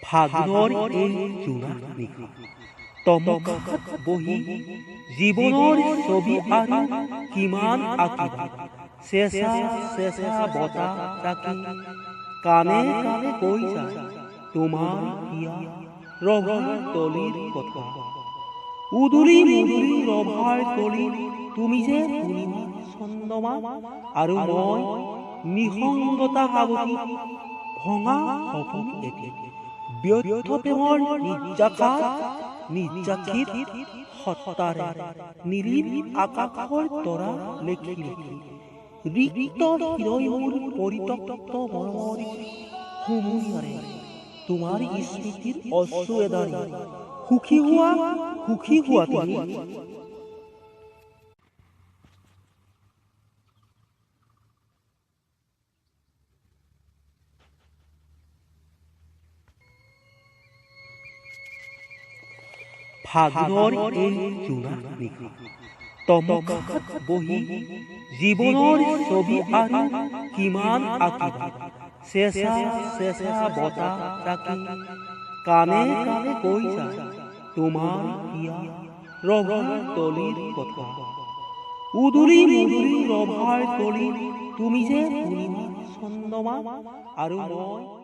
ফাগুনৰ এই জোনাক নিশা তমকাত বহি জীৱনৰ ছবি আৰু কিমান আঁকিবা চেঁচা চেঁচা বতাহ তাকি কাণে কাণে কৈ যায় তোমাৰ হিয়া ৰভাৰ তলিৰ কথা উদুলি মুদুলি ৰভাৰ তলি তুমি যে পূৰ্ণিমা চন্দ্ৰমা আৰু মই নিসংগতা সাৱটি ভঙা সপোন এটি ব্যৰ্থ প্ৰেমৰ নিৰ্যাসিত সত্তাৰে নীলিম আকাশৰ তৰা লেখি লেখি ৰিক্ত হৃদয়বোৰ পৰিত্যক্ত মৰমৰ হুমুৰিয়াৰে তোমাৰ স্মৃতিৰ অশ্ৰু এদাৰি সুখী হোৱা তুমি ফাগুনৰ এই জোনাক নিশা তমকাত বহি জীৱনৰ ছবি আৰু কিমান আঁকিবা চেঁচা চেঁচা বতাহ তাকি কাণে কাণে কৈ যায় তোমাৰ হিয়া ৰভাৰ তলিৰ কথা উদুলি মুদুলি ৰভাৰ তলি তুমি যে পূৰ্ণিমা চন্দ্ৰমা আৰু মই